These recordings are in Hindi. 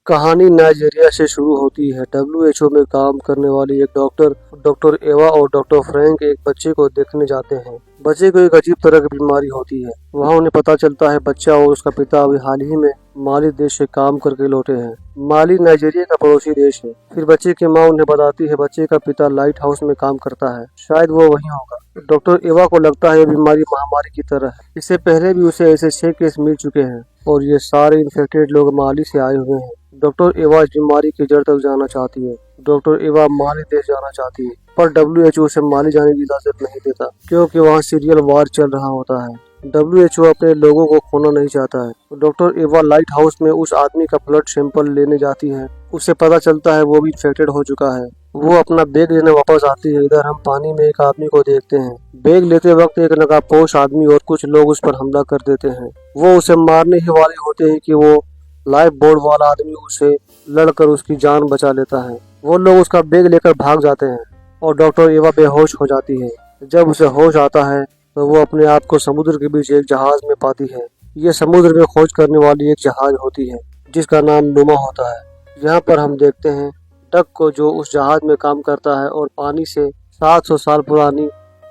कहानी नाइजीरिया से शुरू होती है। डब्ल्यूएचओ में काम करने वाली एक डॉक्टर एवा और डॉक्टर फ्रैंक एक बच्चे को देखने जाते हैं। बच्चे को एक अजीब तरह की बीमारी होती है। वहाँ उन्हें पता चलता है बच्चा और उसका पिता अभी हाल ही में माली देश से काम करके लौटे हैं। माली नाइजीरिया का पड़ोसी देश है। फिर बच्चे की माँ उन्हें बताती है बच्चे का पिता लाइट हाउस में काम करता है, शायद वो वही होगा। डॉक्टर एवा को लगता है ये बीमारी महामारी की तरह है। इससे पहले भी उसे ऐसे 6 केस मिल चुके हैं और ये सारे इन्फेक्टेड लोग माली से आए हुए हैं। डॉक्टर एवा इस बीमारी की जड़ तक जाना चाहती है। डॉक्टर एवा माली देश जाना चाहती है, पर डब्ल्यूएचओ उसे माली जाने की इजाजत नहीं देता क्योंकि वहाँ सीरियल वार चल रहा होता है। डब्ल्यूएचओ अपने लोगों को खोना नहीं चाहता है। डॉक्टर एवा लाइट हाउस में उस आदमी का ब्लड सैंपल लेने जाती है। उसे पता चलता है वो भी इन्फेक्टेड हो चुका है। वो अपना बैग लेने वापस आती है। इधर हम पानी में एक आदमी को देखते हैं। बैग लेते वक्त एक नकाबपोश आदमी और कुछ लोग उस पर हमला कर देते हैं। वो उसे मारने ही वाले होते हैं कि वो लाइफ बोर्ड वाला आदमी उसे लड़कर उसकी जान बचा लेता है। वो लोग उसका बैग लेकर भाग जाते हैं और डॉक्टर एवा बेहोश हो जाती है। जब उसे होश आता है तो वो अपने आप को समुद्र के बीच एक जहाज में पाती है। ये समुद्र में खोज करने वाली एक जहाज होती है जिसका नाम नुमा होता है। यहाँ पर हम देखते हैं डक को जो उस जहाज में काम करता है और पानी से 700 साल पुरानी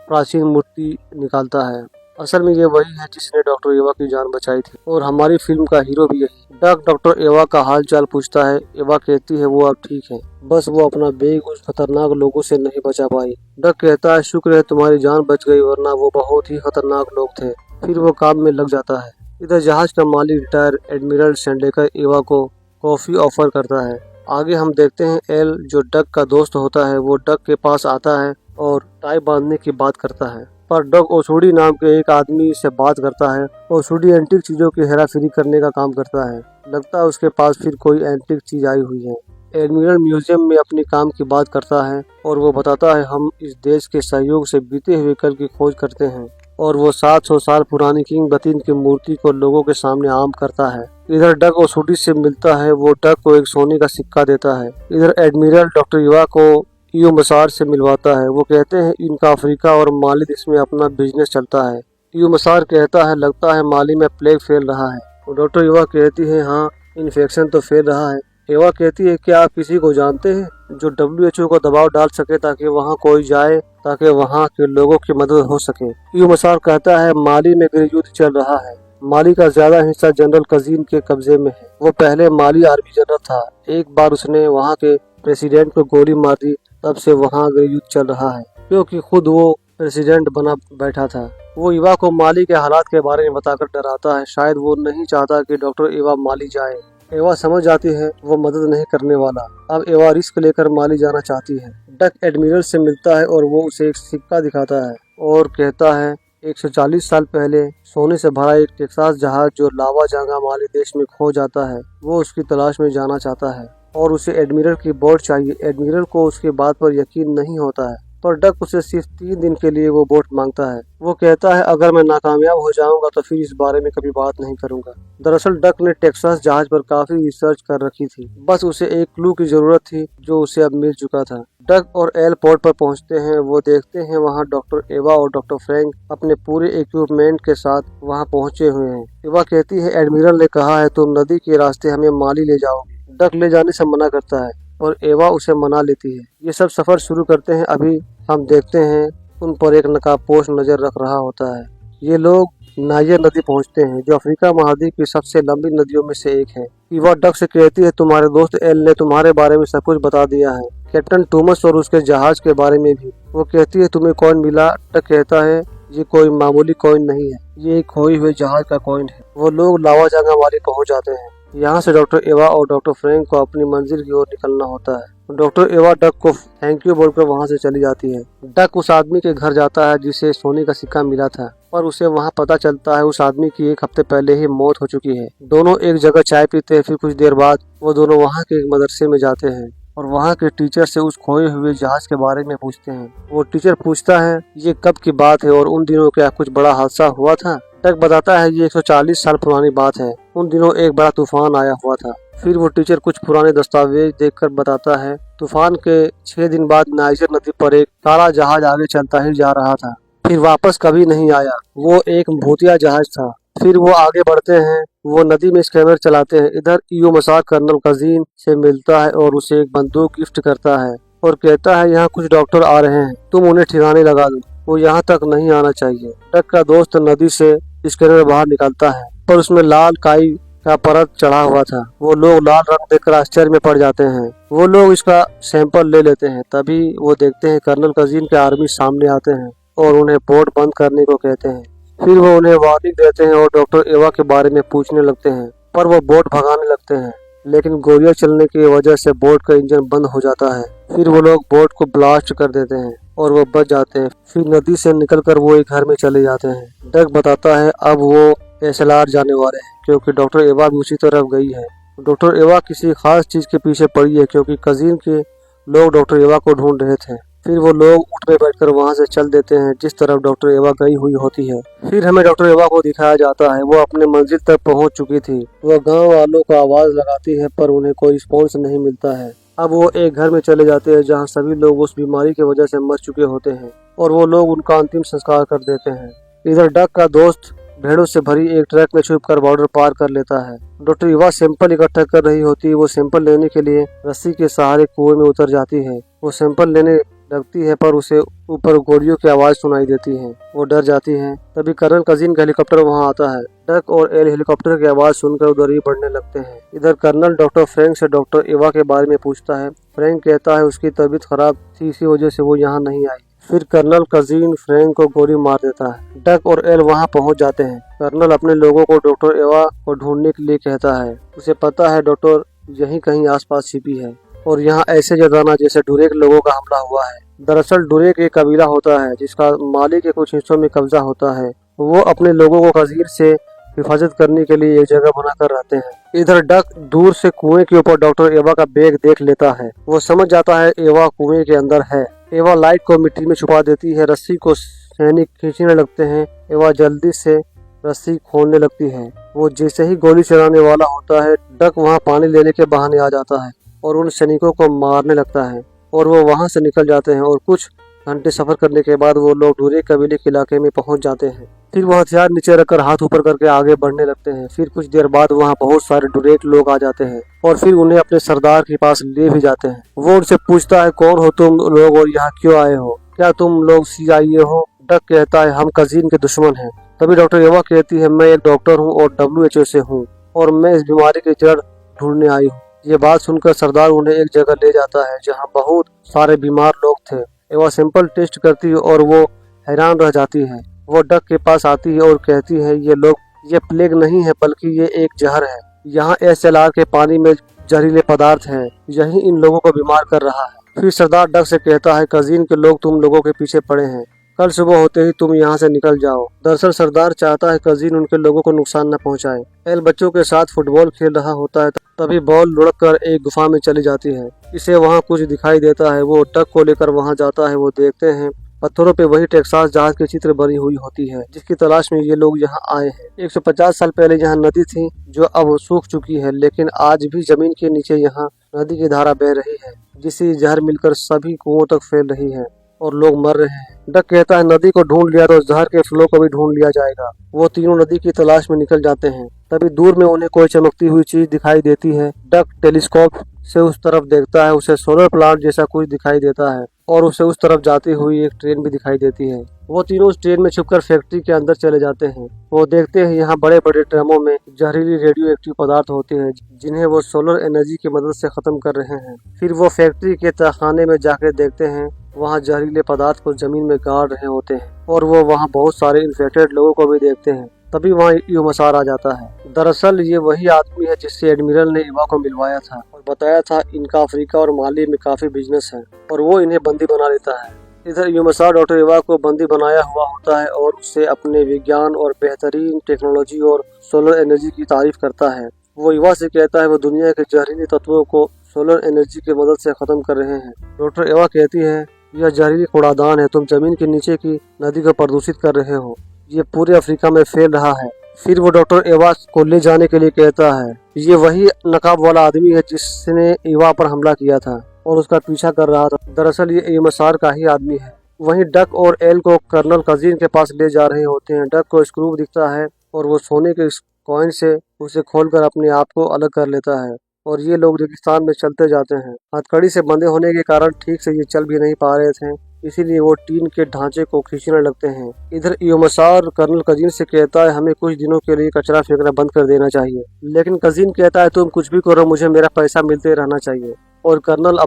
प्राचीन मूर्ति निकालता है। असल में ये वही है जिसने डॉक्टर एवा की जान बचाई थी और हमारी फिल्म का हीरो भी यही। डक डॉक्टर एवा का हाल चाल पूछता है। एवा कहती है वो अब ठीक है, बस वो अपना बैग उस खतरनाक लोगों से नहीं बचा पाई। डक कहता है शुक्र है तुम्हारी जान बच गई, वरना वो बहुत ही खतरनाक लोग थे। फिर वो काम में लग जाता है। इधर जहाज का मालिक रिटायर एडमिरल सेंडेकर एवा को कॉफी ऑफर करता है। आगे हम देखते हैं एल जो डक का दोस्त होता है वो डक के पास आता है और टाई बांधने की बात करता है, पर डक ओसुडी नाम के एक आदमी से बात करता है। ओसुडी एंटीक चीजों की हेराफेरी करने का काम करता है। लगता है उसके पास फिर कोई एंटीक चीज आई हुई है। एडमिरल म्यूजियम में अपने काम की बात करता है और वो बताता है हम इस देश के सहयोग से बीते हुए कल की खोज करते हैं और वो 700 साल पुरानी किंग बतीन की मूर्ति को लोगों के सामने आम करता है। इधर डक ओसुडी से मिलता है। वो डक को एक सोने का सिक्का देता है। इधर एडमिरल डॉक्टर युवा को ईओ मसार से मिलवाता है। वो कहते हैं इनका अफ्रीका और माली देश में अपना बिजनेस चलता है। ईओ मसार कहता है लगता है माली में प्लेग फैल रहा है। और डॉक्टर युवा कहती है हाँ इन्फेक्शन तो फैल रहा है। एवा कहती है क्या आप किसी को जानते हैं जो डब्ल्यूएचओ को दबाव डाल सके ताकि वहाँ कोई जाए ताकि वहाँ के लोगों की मदद हो सके। ईओ मसार कहता है माली में गृह युद्ध चल रहा है। माली का ज्यादा हिस्सा जनरल कजीन के कब्जे में है। वो पहले माली आर्मी जनरल था। एक बार उसने वहाँ के प्रेसिडेंट को गोली मार दी, तब से वहाँ गृह युद्ध चल रहा है क्योंकि खुद वो प्रेसिडेंट बना बैठा था। वो युवा को माली के हालात के बारे में बताकर डराता है। शायद वो नहीं चाहता कि डॉक्टर एवा माली जाए। एवा समझ जाती है वो मदद नहीं करने वाला। अब एवा रिस्क लेकर माली जाना चाहती है। डक एडमिरल से मिलता है और वो उसे एक सिक्का दिखाता है और कहता है 140 साल पहले सोने से भरा एक टेक्सास जहाज जो लावा जांगा माली देश में खो जाता है, वो उसकी तलाश में जाना चाहता है और उसे एडमिरल की बोट चाहिए। एडमिरल को उसकी बात पर यकीन नहीं होता है, पर डक उसे सिर्फ 3 दिन के लिए वो बोट मांगता है। वो कहता है अगर मैं नाकामयाब हो जाऊंगा तो फिर इस बारे में कभी बात नहीं करूंगा। दरअसल डक ने टेक्सास जहाज पर काफी रिसर्च कर रखी थी, बस उसे एक क्लू की जरूरत थी जो उसे अब मिल चुका था। डक और एल पोर्ट पर पहुंचते हैं। वो देखते हैं वहां डॉक्टर एवा और डॉक्टर फ्रैंक अपने पूरे इक्विपमेंट के साथ वहां पहुंचे हुए हैं। एवा कहती है एडमिरल ने कहा है तुम नदी के रास्ते हमें माली ले जाओगे। डक ले जाने से मना करता है और एवा उसे मना लेती है। ये सब सफर शुरू करते हैं। अभी हम देखते हैं उन पर एक नकाबपोश नजर रख रहा होता है। ये लोग नाइजर नदी पहुंचते हैं जो अफ्रीका महाद्वीप की सबसे लंबी नदियों में से एक है। एवा डक से कहती है तुम्हारे दोस्त एल ने तुम्हारे बारे में सब कुछ बता दिया है, कैप्टन टॉमस और उसके जहाज के बारे में भी। वो कहती है तुम्हें कॉइन मिला। डक कहता है ये कोई मामूली कॉइन नहीं है, ये एक खोई हुए जहाज का कॉइन है। वो लोग लावा जांगा वाली पहुंच जाते हैं। यहाँ से डॉक्टर एवा और डॉक्टर फ्रैंक को अपनी मंजिल की ओर निकलना होता है। डॉक्टर एवा डक को थैंक यू बोलकर वहाँ से चली जाती है। डक उस आदमी के घर जाता है जिसे सोने का सिक्का मिला था, पर उसे वहाँ पता चलता है उस आदमी की 1 हफ्ते पहले ही मौत हो चुकी है। दोनों एक जगह चाय पीते हैं। फिर कुछ देर बाद वो दोनों वहाँ के एक मदरसे में जाते हैं और वहाँ के टीचर से उस खोए हुए जहाज के बारे में पूछते हैं। वो टीचर पूछता है ये कब की बात है और उन दिनों क्या कुछ बड़ा हादसा हुआ था। डक बताता है ये 140 साल पुरानी बात है, उन दिनों एक बड़ा तूफान आया हुआ था। फिर वो टीचर कुछ पुराने दस्तावेज देखकर बताता है तूफान के 6 दिन बाद नाइजर नदी पर एक काला जहाज आगे चलता ही जा रहा था, फिर वापस कभी नहीं आया। वो एक भूतिया जहाज था। फिर वो आगे बढ़ते हैं। वो नदी में स्कैनर चलाते हैं। इधर ईओ मसार कर्नल कजीन से मिलता है और उसे एक बंदूक गिफ्ट करता है और कहता है यहाँ कुछ डॉक्टर आ रहे हैं, तुम उन्हें ठिकाने लगा दो, वो यहाँ तक नहीं आना चाहिए। डक का दोस्त नदी से स्कैनर बाहर निकलता है पर उसमें लाल काई का परत चढ़ा हुआ था। वो लोग लाल रंग देखकर आश्चर्य में पड़ जाते हैं। वो लोग इसका सैंपल ले लेते हैं। तभी वो देखते हैं कर्नल कजीन के आर्मी सामने आते हैं और उन्हें बोर्ड बंद करने को कहते हैं। फिर वो उन्हें वार्निंग देते हैं और डॉक्टर एवा के बारे में पूछने लगते हैं, पर वो बोट भगाने लगते हैं। लेकिन गोलियां चलने की वजह से बोट का इंजन बंद हो जाता है। फिर वो लोग बोट को ब्लास्ट कर देते हैं और वो बच जाते हैं। फिर नदी से निकलकर वो एक घर में चले जाते हैं। डक बताता है अब वो एसएलआर जाने वाले हैं क्योंकि डॉक्टर एवा भी उसी तरफ गई है। डॉक्टर एवा किसी खास चीज के पीछे पड़ी है क्योंकि कजीन के लोग डॉक्टर एवा को ढूंढ रहे थे। फिर वो लोग ऊँट में बैठकर वहां से चल देते हैं जिस तरफ डॉक्टर एवा गई हुई होती है। फिर हमें डॉक्टर एवा को दिखाया जाता है। वो अपने मंजिल तक पहुंच चुकी थी। वो गांव वालों को आवाज लगाती है पर उन्हें कोई रिस्पॉन्स नहीं मिलता है। अब वो एक घर में चले जाते हैं जहाँ सभी लोग उस बीमारी की वजह से मर चुके होते हैं और वो लोग उनका अंतिम संस्कार कर देते हैं। इधर डक का दोस्त भेड़ों से भरी एक ट्रक में छुपकर बॉर्डर पार कर लेता है। डॉक्टर एवा सैंपल इकट्ठा कर रही होती है। वो सैंपल लेने के लिए रस्सी के सहारे कुएं में उतर जाती है। वो सैंपल लेने लगती है पर उसे ऊपर गोलियों की आवाज सुनाई देती है। वो डर जाती है। तभी कर्नल कजीन का हेलीकॉप्टर वहां आता है। डक और एल हेलीकॉप्टर की आवाज सुनकर उधर ही बढ़ने लगते हैं। इधर कर्नल डॉक्टर फ्रैंक से डॉक्टर एवा के बारे में पूछता है। फ्रैंक कहता है उसकी तबीयत खराब थी, इसी वजह से वो यहाँ नहीं आई। फिर कर्नल कजीन फ्रैंक को गोली मार देता है। डक और एल वहां पहुंच जाते हैं। कर्नल अपने लोगों को डॉक्टर एवा को ढूंढने के लिए कहता है। उसे पता है डॉक्टर यहीं कहीं आसपास छिपी है और यहाँ ऐसे जताना जैसे डुरेक लोगों का हमला हुआ है। दरअसल डुरेक एक कबीला होता है जिसका माली के कुछ हिस्सों में कब्जा होता है। वो अपने लोगों को कजीर से हिफाजत करने के लिए एक जगह बनाकर रहते हैं। इधर डक दूर से कुएं के ऊपर डॉक्टर एवा का बैग देख लेता है। वो समझ जाता है एवा कुएं के अंदर है। एवा लाइट को मिट्टी में छुपा देती है। रस्सी को सैनिक खींचने लगते हैं। एवा जल्दी से रस्सी खोलने लगती है। वो जैसे ही गोली चलाने वाला होता है डक वहाँ पानी लेने के बहाने आ जाता है और उन सैनिकों को मारने लगता है और वो वहां से निकल जाते हैं और कुछ घंटे सफर करने के बाद वो लोग डुरेक कबीले के इलाके में पहुंच जाते हैं। फिर वो हथियार नीचे रखकर हाथ ऊपर करके आगे बढ़ने लगते हैं। फिर कुछ देर बाद वहाँ बहुत सारे डुरेक लोग आ जाते हैं और फिर उन्हें अपने सरदार के पास ले भी जाते हैं। वो उनसे पूछता है कौन हो तुम लोग और यहाँ क्यों आए हो, क्या तुम लोग CIA हो? डक कहता है हम कजीन के दुश्मन हैं। तभी डॉक्टर एवा कहती है मैं एक डॉक्टर हूँ और WHO से हूँ और मैं इस बीमारी की जड़ ढूंढने आई हूँ। ये बात सुनकर सरदार उन्हें एक जगह ले जाता है जहाँ बहुत सारे बीमार लोग थे। एवा सैंपल टेस्ट करती है और वो हैरान रह जाती है। वो डक के पास आती है और कहती है ये प्लेग नहीं है बल्कि ये एक जहर है। यहाँ SLR के पानी में जहरीले पदार्थ हैं, यही इन लोगों को बीमार कर रहा है। फिर सरदार डक से कहता है कजीन के लोग तुम लोगों के पीछे पड़े हैं, कल सुबह होते ही तुम यहाँ से निकल जाओ। दरअसल सरदार चाहता है कजीन उनके लोगों को नुकसान न पहुँचाए। एल बच्चों के साथ फुटबॉल खेल रहा होता है तभी बॉल लुढ़क कर एक गुफा में चली जाती है। इसे वहाँ कुछ दिखाई देता है। वो डक को लेकर वहाँ जाता है। वो देखते हैं पत्थरों पे वही टेक्सास जहाज की चित्र बनी हुई होती है जिसकी तलाश में ये लोग यहाँ आए हैं। 150 साल पहले यहाँ नदी थी जो अब सूख चुकी है, लेकिन आज भी जमीन के नीचे यहाँ नदी की धारा बह रही है जिससे जहर मिलकर सभी कुओं तक फैल रही है और लोग मर रहे हैं। डक कहता है नदी को ढूंढ लिया तो जहर के फ्लो को भी ढूंढ लिया जाएगा। वो तीनों नदी की तलाश में निकल जाते हैं। तभी दूर में उन्हें कोई चमकती हुई चीज दिखाई देती है। डक टेलीस्कोप से उस तरफ देखता है। उसे सोलर प्लांट जैसा कुछ दिखाई देता है और उसे उस तरफ जाती हुई एक ट्रेन भी दिखाई देती है। वो तीनों उस ट्रेन में छुपकर फैक्ट्री के अंदर चले जाते हैं। वो देखते हैं यहाँ बड़े बड़े ड्रमों में जहरीली रेडियो एक्टिव पदार्थ होते हैं जिन्हें वो सोलर एनर्जी की मदद से खत्म कर रहे हैं। फिर वो फैक्ट्री के तहखाने में जाकर देखते हैं वहाँ जहरीले पदार्थ को जमीन में गाड़ रहे होते हैं और वो वहाँ बहुत सारे इन्फेक्टेड लोगों को भी देखते हैं। तभी वहाँ ईओ मसार आ जाता है। दरअसल ये वही आदमी है जिससे एडमिरल ने एवा को मिलवाया था और बताया था इनका अफ्रीका और माली में काफी बिजनेस है और वो इन्हें बंदी बना लेता है। इधर ईओ मसार डॉक्टर एवा को बंदी बनाया हुआ होता है और उससे अपने विज्ञान और बेहतरीन टेक्नोलॉजी और सोलर एनर्जी की तारीफ करता है। वो एवा से कहता है वो दुनिया के जहरीले तत्वों को सोलर एनर्जी की मदद से खत्म कर रहे हैं। डॉक्टर एवा कहती है यह जहरीली कूड़ादान है, तुम जमीन के नीचे की नदी को प्रदूषित कर रहे हो, ये पूरे अफ्रीका में फैल रहा है। फिर वो डॉक्टर एवा को ले जाने के लिए कहता है ये वही नकाब वाला आदमी है जिसने एवा पर हमला किया था और उसका पीछा कर रहा था। दरअसल ये ईओ मसार का ही आदमी है। वहीं डक और एल को कर्नल कजीन के पास ले जा रहे होते हैं। डक को स्क्रू दिखता है और वो सोने के कॉइन से उसे खोलकर अपने आप को अलग कर लेता है और ये लोग रेगिस्तान में चलते जाते हैं। हथकड़ी से बंधे होने के कारण ठीक से ये चल भी नहीं पा रहे थे, इसीलिए वो टीन के ढांचे को खींचने लगते हैं। इधर यूमसार कर्नल कजीन से कहता है हमें कुछ दिनों के लिए कचरा फेंकना बंद कर देना चाहिए, लेकिन कजीन कहता है तुम कुछ भी करो, मुझे मेरा पैसा मिलते रहना चाहिए। और कर्नल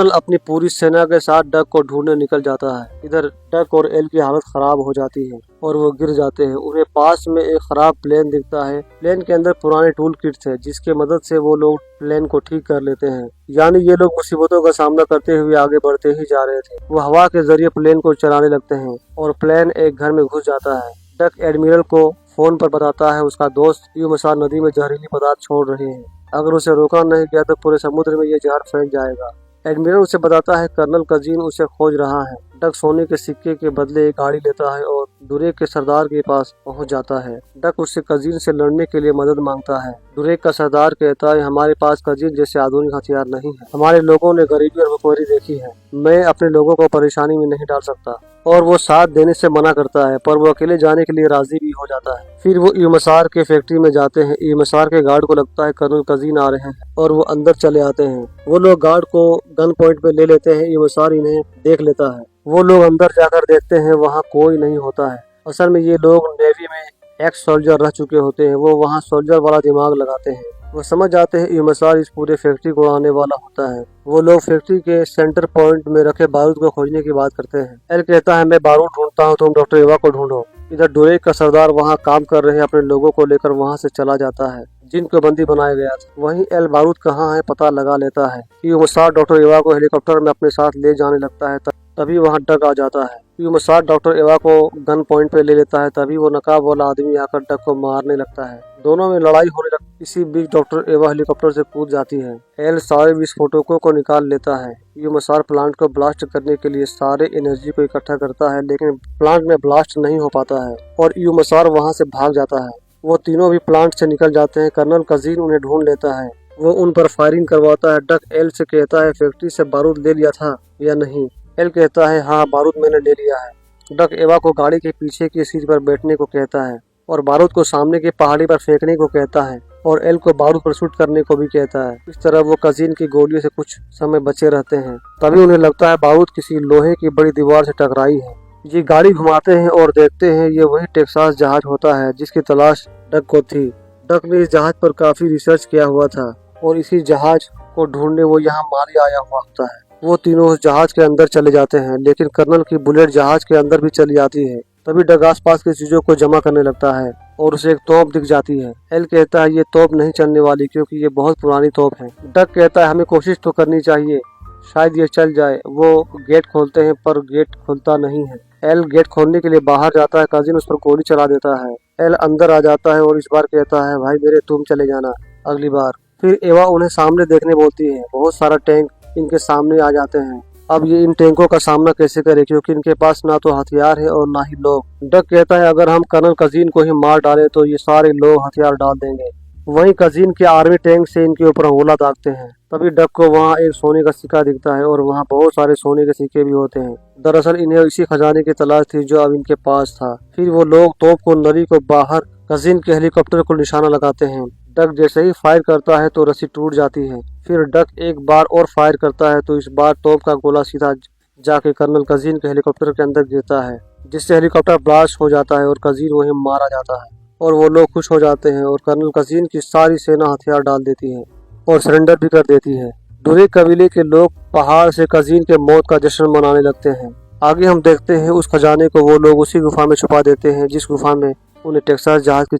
अपनी पूरी सेना के साथ डक को ढूंढने निकल जाता है। इधर डक और एल की हालत खराब हो जाती है और वो गिर जाते हैं। उन्हें पास में एक खराब प्लेन दिखता है। प्लेन के अंदर पुराने टूल किट्स है जिसके मदद से वो लोग प्लेन को ठीक कर लेते हैं। यानी ये लोग मुसीबतों का सामना करते हुए आगे बढ़ते ही जा रहे थे। वो हवा के जरिए प्लेन को चलाने लगते हैं और प्लेन एक घर में घुस जाता है। डक एडमिरल को फोन पर बताता है उसका दोस्त यूमसार नदी में जहरीली पदार्थ छोड़ रहे हैं, अगर उसे रोका नहीं गया तो पूरे समुद्र में ये जहर फैल जाएगा। एडमिरल उसे बताता है कर्नल कजीन उसे खोज रहा है। डक सोने के सिक्के के बदले एक गाड़ी लेता है और डुरेक के सरदार के पास पहुंच जाता है। डक उससे कजीन से लड़ने के लिए मदद मांगता है। डुरेक का सरदार कहता है हमारे पास कजीन जैसे आधुनिक हथियार नहीं है, हमारे लोगों ने गरीबी और भुखमरी देखी है, मैं अपने लोगों को परेशानी में नहीं डाल सकता। और वो साथ देने से मना करता है, पर वो अकेले जाने के लिए राजी भी हो जाता है। फिर वो यूमसार के फैक्ट्री में जाते हैं। यूमसार के गार्ड को लगता है कर्नल कजीन आ रहे हैं और वो अंदर चले आते हैं। वो लोग गार्ड को गन पॉइंट पे ले लेते हैं। यूमसार इन्हें देख लेता है। वो लोग अंदर जाकर देखते हैं वहाँ कोई नहीं होता है। असल में ये लोग नेवी में एक्स सोल्जर रह चुके होते हैं। वो वहाँ सोल्जर वाला दिमाग लगाते हैं। वो समझ जाते हैं यूमसार इस पूरे फैक्ट्री को उड़ाने वाला होता है। वो लोग फैक्ट्री के सेंटर पॉइंट में रखे बारूद को खोजने की बात करते हैं। एल कहता है मैं बारूद ढूंढता हूँ, तुम डॉक्टर एवा को ढूंढो। इधर डुरेक का सरदार वहाँ काम कर रहे अपने लोगों को लेकर वहाँ से चला जाता है जिनको बंदी बनाया गया था। वहीं एल बारूद कहाँ है पता लगा लेता है। यूमसार डॉक्टर एवा को हेलीकॉप्टर में अपने साथ ले जाने लगता है। तभी वहाँ डक आ जाता है। यूमसार डॉक्टर एवा को गन पॉइंट पे ले लेता है। तभी वो नकाब वाला आदमी आकर डक को मारने लगता है। दोनों में लड़ाई होने लगती। इसी बीच डॉक्टर एवा हेलीकॉप्टर से कूद जाती है। एल सारे विस्फोटकों को निकाल लेता है। यूमसार प्लांट को ब्लास्ट करने के लिए सारे एनर्जी को इकट्ठा करता है, लेकिन प्लांट में ब्लास्ट नहीं हो पाता है और यूमसार वहाँ से भाग जाता है। वो तीनों भी प्लांट से निकल जाते हैं। कर्नल कजीन उन्हें ढूंढ लेता है। वो उन पर फायरिंग करवाता है। डक एल से कहता है फैक्ट्री से बारूद ले लिया था या नहीं। एल कहता है हाँ बारूद मैंने ले लिया है। डक एवा को गाड़ी के पीछे की सीट पर बैठने को कहता है और बारूद को सामने की पहाड़ी पर फेंकने को कहता है और एल को बारूद पर शूट करने को भी कहता है। इस तरह वो कजीन की गोलियों से कुछ समय बचे रहते हैं। तभी उन्हें लगता है बारूद किसी लोहे की बड़ी दीवार से टकराई है। ये गाड़ी घुमाते हैं और देखते हैं ये वही टेक्सास जहाज होता है जिसकी तलाश डक को थी। डक ने इस जहाज पर काफी रिसर्च किया हुआ था और इसी जहाज को ढूंढने वो यहाँ माली आया हुआ होता है। वो तीनों उस जहाज के अंदर चले जाते हैं, लेकिन कर्नल की बुलेट जहाज के अंदर भी चली जाती है। तभी डग आसपास की चीजों को जमा करने लगता है और उसे एक तोप दिख जाती है। एल कहता है ये तोप नहीं चलने वाली क्योंकि ये बहुत पुरानी तोप है। डग कहता है हमें कोशिश तो करनी चाहिए, शायद ये चल जाए। वो गेट खोलते हैं पर गेट खुलता नहीं है। एल गेट खोलने के लिए बाहर जाता है। कजिन उस पर गोली चला देता है। एल अंदर आ जाता है और इस बार कहता है भाई मेरे तुम चले जाना अगली बार। फिर एवा उन्हें सामने देखने बोलती है। बहुत सारा टैंक इनके सामने आ जाते हैं। अब ये इन टैंकों का सामना कैसे करे क्योंकि इनके पास ना तो हथियार है और ना ही लोग। डक कहता है अगर हम कर्नल कजीन को ही मार डालें तो ये सारे लोग हथियार डाल देंगे। वहीं कजीन के आर्मी टैंक से इनके ऊपर हमला दागते हैं। तभी डक को वहाँ एक सोने का सिक्का दिखता है और वहाँ बहुत सारे सोने के सिक्के भी होते हैं। दरअसल इन्हें इसी खजाने की तलाश थी जो अब इनके पास था। फिर वो लोग तोप को नली को बाहर कजीन के हेलीकॉप्टर को निशाना लगाते हैं। डक जैसे ही फायर करता है तो रस्सी टूट जाती है। फिर डक एक बार और फायर करता है तो इस बार तोप का गोला सीधा जाके कर्नल कजीन के हेलीकॉप्टर के अंदर गिरता है, जिससे हेलीकॉप्टर ब्लास्ट हो जाता है और कजीन वहीं मारा जाता है। और वो लोग खुश हो जाते हैं और कर्नल कजीन की सारी सेना हथियार डाल देती है और सरेंडर भी कर देती है। डुरेक कबीले के लोग पहाड़ से कजीन के मौत का जश्न मनाने लगते हैं। आगे हम देखते हैं उस खजाने को वो लोग उसी गुफा में छुपा देते हैं जिस गुफा में उन्हें टेक्सास जहाज की